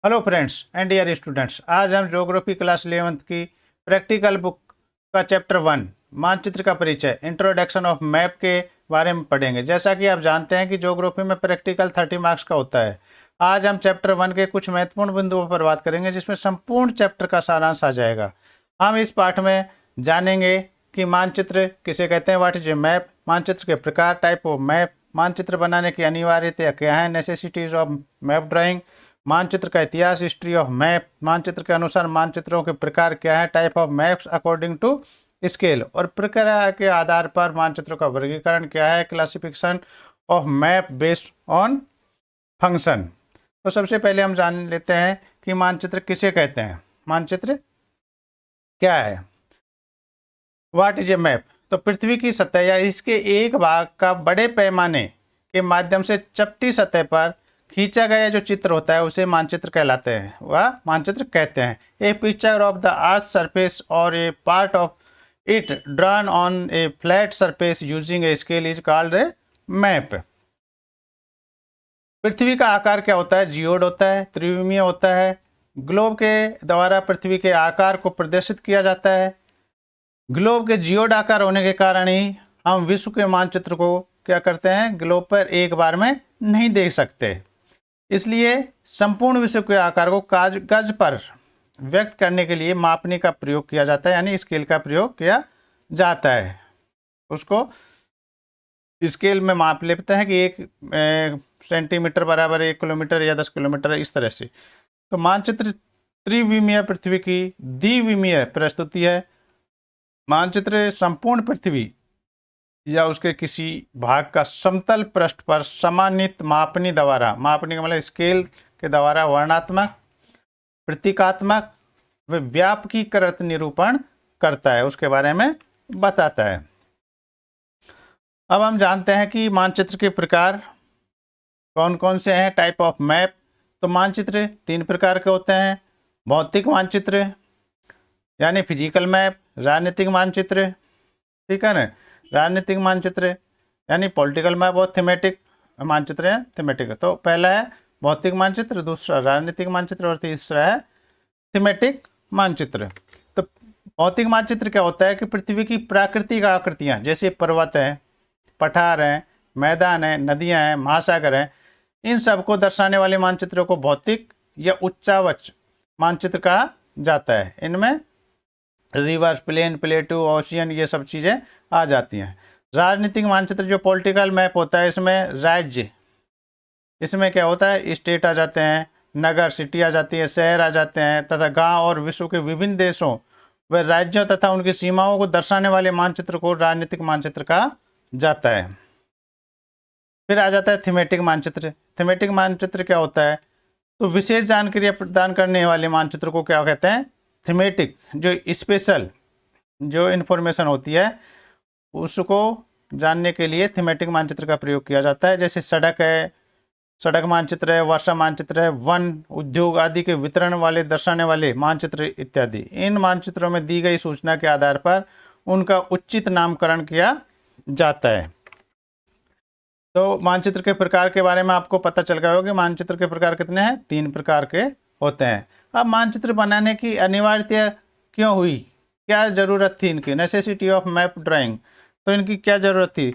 Hello friends and dear students, आज हम geography class 11th की प्रैक्टिकल बुक का चैप्टर 1 मानचित्र का परिचय इंट्रोडक्शन ऑफ मैप के बारे में पढ़ेंगे। जैसा कि आप जानते हैं कि ज्योग्राफी में प्रैक्टिकल 30 मार्क्स का होता है। आज हम चैप्टर 1 के कुछ महत्वपूर्ण बिंदुओं पर बात करेंगे जिसमें संपूर्ण चैप्टर का सारांश आ जाएगा। हम इस पाठ में जानेंगे कि मानचित्र किसे कहते हैं, व्हाट इज ए मैप, मानचित्र के प्रकार, टाइप ऑफ मैप, मानचित्र बनाने की अनिवार्यता क्या है, नेसेसिटीज ऑफ मैप ड्राइंग, मानचित्र का इतिहास, हिस्ट्री ऑफ मैप, मानचित्र के अनुसार मानचित्रों के प्रकार क्या है, type of maps according to scale, और प्रक्रिया के आधार पर मानचित्रों का वर्गीकरण क्या है, classification of map based on function. तो सबसे पहले हम जान लेते हैं कि मानचित्र किसे कहते हैं, मानचित्र क्या है, व्हाट इज ए मैप। तो पृथ्वी की सतह या इसके एक भाग का बड़े पैमाने के माध्यम से चपटी सतह पर खींचा गया जो चित्र होता है उसे मानचित्र कहलाते हैं, वह मानचित्र कहते हैं। A picture of the earth surface और a part of it drawn on a flat surface using a scale is called a map. पृथ्वी का आकार क्या होता है, जियोड होता है, त्रिविमीय होता है। ग्लोब के द्वारा पृथ्वी के आकार को प्रदर्शित किया जाता है। ग्लोब के जियोड आकार होने के कारण ही हम विश्व के मानचित्र को क्या करते हैं, ग्लोब पर एक बार में नहीं देख सकते। इसलिए संपूर्ण विश्व के आकार को गज पर व्यक्त करने के लिए मापने का प्रयोग किया जाता है, यानी स्केल का प्रयोग किया जाता है। उसको स्केल में माप लेते हैं कि 1 सेंटीमीटर बराबर 1 किलोमीटर या 10 किलोमीटर, इस तरह से। तो मानचित्र त्रिविमीय पृथ्वी की द्विविमीय प्रस्तुति है। मानचित्र संपूर्ण पृथ्वी या उसके किसी भाग का समतल पृष्ठ पर समान्वित मापनी द्वारा, मापनी का मतलब स्केल के द्वारा वर्णनात्मक, प्रतीकात्मक व व्यापकीकृत निरूपण करता है, उसके बारे में बताता है। अब हम जानते हैं कि मानचित्र के प्रकार कौन कौन से हैं, टाइप ऑफ मैप। तो मानचित्र 3 प्रकार के होते हैं, भौतिक मानचित्र यानी फिजिकल मैप, राजनीतिक मानचित्र, ठीक है ना, राजनीतिक मानचित्र यानी पॉलिटिकल मैप, और थीमेटिक मानचित्र है, थीमेटिक। तो पहला है भौतिक मानचित्र, दूसरा राजनीतिक मानचित्र और तीसरा है थीमेटिक मानचित्र। तो भौतिक मानचित्र क्या होता है कि पृथ्वी की प्राकृतिक आकृतियां जैसे पर्वत हैं, पठार हैं, मैदान हैं, नदियां हैं, महासागर हैं, इन सबको दर्शाने वाले मानचित्रों को भौतिक या उच्चावच मानचित्र कहा जाता है। इनमें रिवर्स, प्लेन, प्लेटू, ओशियन, ये सब चीज़ें आ जाती हैं। राजनीतिक मानचित्र जो पॉलिटिकल मैप होता है, इसमें राज्य, इसमें क्या होता है, स्टेट आ जाते हैं, नगर, सिटी आ जाती है, शहर आ जाते हैं, तथा गांव और विश्व के विभिन्न देशों व राज्यों तथा उनकी सीमाओं को दर्शाने वाले मानचित्र को राजनीतिक मानचित्र कहा जाता है। फिर आ जाता है थीमेटिक मानचित्र। थीमेटिक मानचित्र क्या होता है, तो विशेष जानकारी प्रदान करने वाले मानचित्र को क्या कहते हैं, थीमेटिक। जो स्पेशल जो इन्फॉर्मेशन होती है उसको जानने के लिए थीमेटिक मानचित्र का प्रयोग किया जाता है। जैसे सड़क है, सड़क मानचित्र है, वर्षा मानचित्र है, वन, उद्योग आदि के वितरण वाले दर्शाने वाले मानचित्र इत्यादि। इन मानचित्रों में दी गई सूचना के आधार पर उनका उचित नामकरण किया जाता है। तो मानचित्र के प्रकार के बारे में आपको पता चल गया होगा कि मानचित्र के प्रकार कितने हैं, 3 प्रकार के होते हैं। अब मानचित्र बनाने की अनिवार्यता क्यों हुई, क्या ज़रूरत थी इनकी, नेसेसिटी ऑफ मैप ड्राइंग। तो इनकी क्या ज़रूरत थी,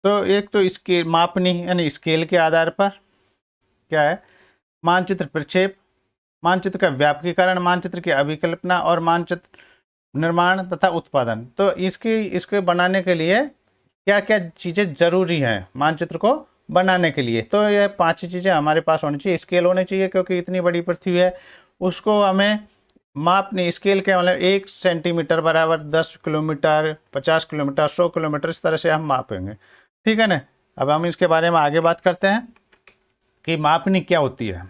तो एक तो इसके मापनी यानी स्केल के आधार पर क्या है, मानचित्र प्रक्षेप, मानचित्र का व्यापकीकरण, मानचित्र की अभिकल्पना और मानचित्र निर्माण तथा उत्पादन। तो इसके बनाने के लिए क्या क्या चीज़ें ज़रूरी हैं मानचित्र को बनाने के लिए, तो ये 5 चीज़ें हमारे पास होनी चाहिए। स्केल होनी चाहिए क्योंकि इतनी बड़ी पृथ्वी है, उसको हमें मापने, स्केल के मतलब 1 सेंटीमीटर बराबर 10 किलोमीटर, 50 किलोमीटर, 100 किलोमीटर, इस तरह से हम मापेंगे, ठीक है ना। अब हम इसके बारे में आगे बात करते हैं कि मापनी क्या होती है।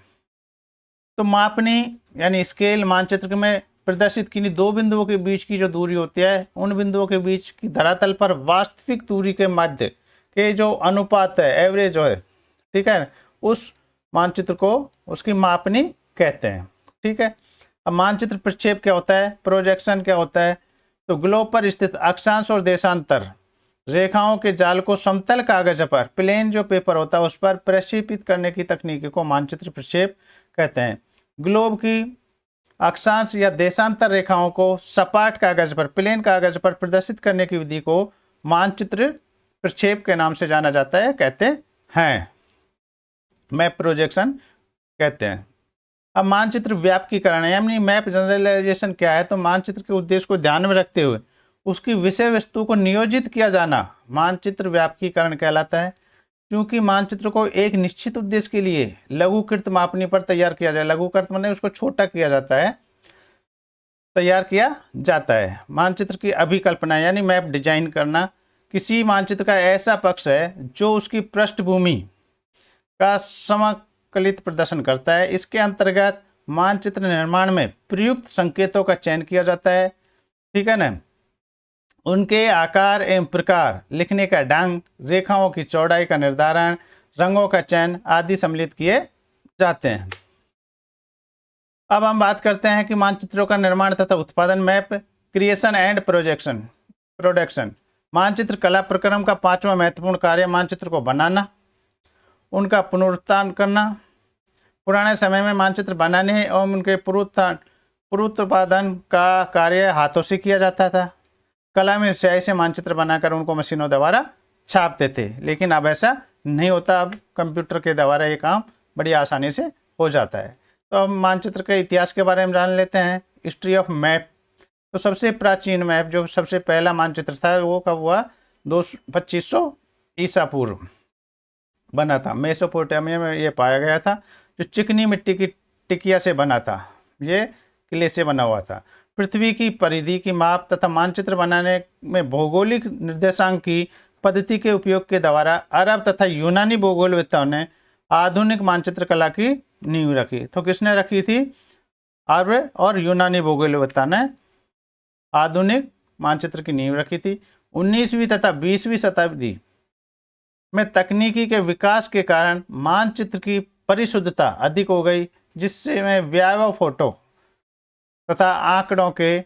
तो मापनी यानी स्केल मानचित्र में प्रदर्शित किन्हीं 2 बिंदुओं के बीच की जो दूरी होती है, उन बिंदुओं के बीच की धरातल पर वास्तविक दूरी के मध्य के जो अनुपात है, एवरेज जो है, ठीक है, उस मानचित्र को उसकी मापनी कहते हैं, ठीक है। अब मानचित्र प्रक्षेप क्या होता है, प्रोजेक्शन क्या होता है, तो ग्लोब पर स्थित अक्षांश और देशांतर रेखाओं के जाल को समतल कागज पर, प्लेन जो पेपर होता है उस पर प्रक्षेपित करने की तकनीक को मानचित्र प्रक्षेप कहते हैं। ग्लोब की अक्षांश या देशांतर रेखाओं को सपाट कागज पर, प्लेन कागज पर प्रदर्शित करने की विधि को मानचित्र प्रक्षेप के नाम से जाना जाता है, कहते हैं, मैप प्रोजेक्शन कहते हैं। अब मानचित्र व्यापकीकरण है, यानी मैप जनरलाइजेशन क्या है, तो मानचित्र के उद्देश्य को ध्यान में रखते हुए उसकी विषय वस्तु को नियोजित किया जाना मानचित्र व्यापकीकरण कहलाता है। क्योंकि मानचित्र को एक निश्चित उद्देश्य के लिए लघुकृत मापनी पर तैयार किया जाए, लघुकृत माने उसको छोटा किया जाता है, तैयार किया जाता है। मानचित्र की अभिकल्पना यानी मैप डिजाइन करना किसी मानचित्र का ऐसा पक्ष है जो उसकी पृष्ठभूमि का समकलित प्रदर्शन करता है। इसके अंतर्गत मानचित्र निर्माण में प्रयुक्त संकेतों का चयन किया जाता है, ठीक है ना, उनके आकार एवं प्रकार, लिखने का ढंग, रेखाओं की चौड़ाई का निर्धारण, रंगों का चयन आदि सम्मिलित किए जाते हैं। अब हम बात करते हैं कि मानचित्रों का निर्माण तथा उत्पादन, मैप क्रिएशन एंड प्रोडक्शन। मानचित्र कला प्रक्रम का 5वां महत्वपूर्ण कार्य मानचित्र को बनाना, उनका पुनरुत्थान करना। पुराने समय में मानचित्र बनाने एवं उनके पुनरुत्पादन का कार्य हाथों से किया जाता था। कला में स्याही से मानचित्र बनाकर उनको मशीनों द्वारा छापते थे, लेकिन अब ऐसा नहीं होता। अब कंप्यूटर के द्वारा ये काम बड़ी आसानी से हो जाता है। तो अब मानचित्र के इतिहास के बारे में जान लेते हैं, हिस्ट्री ऑफ मैप। तो सबसे प्राचीन मैप, जो सबसे पहला मानचित्र था, वो कब हुआ, 2500 ईसा पूर्व बना था। मेसोपोटामिया में ये पाया गया था, जो चिकनी मिट्टी की टिकिया से बना था, ये किले से बना हुआ था। पृथ्वी की परिधि की माप तथा मानचित्र बनाने में भौगोलिक निर्देशांक की पद्धति के उपयोग के द्वारा अरब तथा यूनानी भूगोलविदों ने आधुनिक मानचित्र कला की नींव रखी। तो किसने रखी थी, अरब और यूनानी भूगोलविदों ने आधुनिक मानचित्र की नींव रखी थी। 19वीं तथा 20वीं शताब्दी में तकनीकी के विकास के कारण मानचित्र की परिशुद्धता अधिक हो गई, जिससे में व्यापक फोटो तथा आंकड़ों के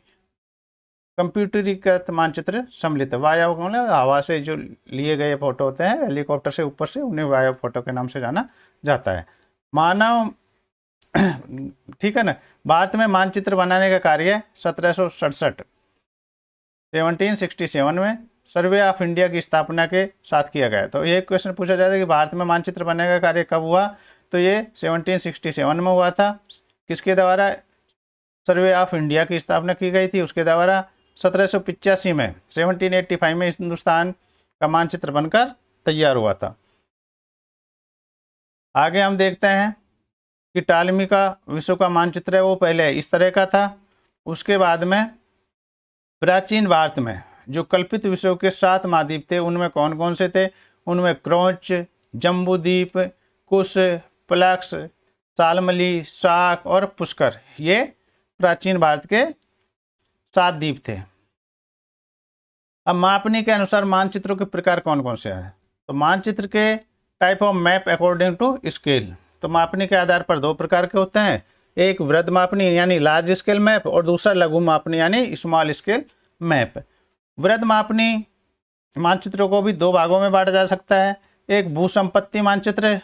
कंप्यूटरीकृत मानचित्र सम्मिलित। वायव मतलब हवा से जो लिए गए फोटो होते हैं, हेलीकॉप्टर से ऊपर से, उन्हें वायव फोटो के नाम से जाना जाता है। मानव ठीक है ना। भारत में मानचित्र बनाने का कार्य 1767 में सर्वे ऑफ इंडिया की स्थापना के साथ किया गया। तो ये क्वेश्चन पूछा जाता है कि भारत में मानचित्र बनाने का कार्य कब हुआ, तो ये 1767 में हुआ था। किसके द्वारा, सर्वे ऑफ इंडिया की स्थापना की गई थी, उसके द्वारा। 1785 में 1785 में हिंदुस्तान का मानचित्र बनकर तैयार हुआ था। आगे हम देखते हैं कि टालमी का विश्व का मानचित्र है, वो पहले इस तरह का था। उसके बाद में प्राचीन भारत में जो कल्पित विश्व के 7 महाद्वीप थे, उनमें कौन कौन से थे, उनमें क्रौच, जम्बूद्वीप, कुश, प्लक्स, सालमली, शाक और पुष्कर, ये प्राचीन भारत के 7 द्वीप थे। अब मापनी के अनुसार मानचित्रों के प्रकार कौन कौन से हैं, तो मानचित्र के type of map according to scale. तो मापनी के आधार पर 2 प्रकार के होते हैं, एक वृहद मापनी यानी लार्ज स्केल मैप, और दूसरा लघु मापनी यानी स्मॉल स्केल मैप। वृहद मापनी मानचित्रों को भी 2 भागों में बांटा जा सकता है, एक भूसंपत्ति मानचित्र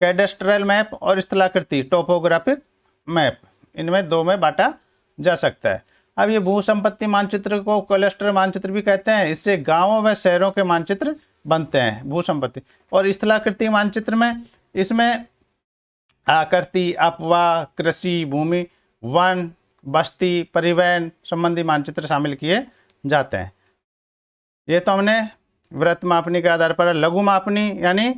कैडेस्ट्रल मैप और स्थलाकृति टोपोग्राफिक मैप, इनमें 2 में बांटा जा सकता है। अब ये भूसंपत्ति मानचित्र को क्लस्टर मानचित्र भी कहते हैं, इससे गांवों व शहरों के मानचित्र बनते हैं भूसंपत्ति। और स्थलाकृति मानचित्र में इसमें आकृति, अपवाह, कृषि भूमि, वन, बस्ती, परिवहन संबंधी मानचित्र शामिल किए जाते हैं। ये तो हमने वृत्त मापनी के आधार पर। लघु मापनी यानी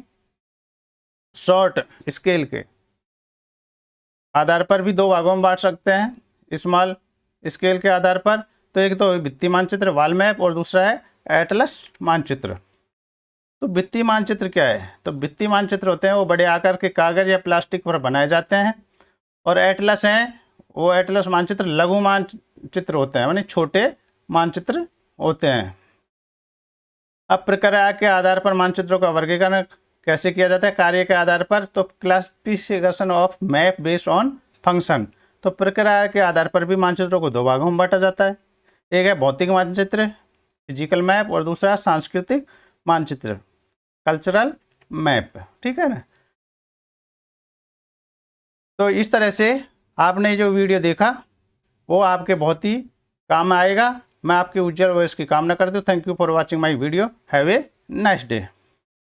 शॉर्ट स्केल के आधार पर भी 2 भागों में बांट सकते हैं, स्मॉल स्केल के आधार पर। तो एक तो भित्ति मानचित्र वॉल मैप, और दूसरा है एटलस मानचित्र। तो भित्ति मानचित्र क्या है, तो भित्ति मानचित्र होते हैं वो बड़े आकार के कागज या प्लास्टिक पर बनाए जाते हैं। और एटलस हैं, वो एटलस मानचित्र लघु मानचित्र होते हैं, यानी छोटे मानचित्र होते हैं। अब प्रक्रिया के आधार पर मानचित्रों का वर्गीकरण कैसे किया जाता है, कार्य के आधार पर। तो classification of map based on function. तो प्रक्रिया के आधार पर भी मानचित्रों को 2 भागों में बांटा जाता है, एक है भौतिक मानचित्र फिजिकल मैप, और दूसरा सांस्कृतिक मानचित्र कल्चरल मैप, ठीक है ना। तो इस तरह से आपने जो वीडियो देखा वो आपके बहुत ही काम आएगा। मैं आपके उज्जवल भविष्य की कामना करता हूँ। Thank you for watching my video. Have a nice day.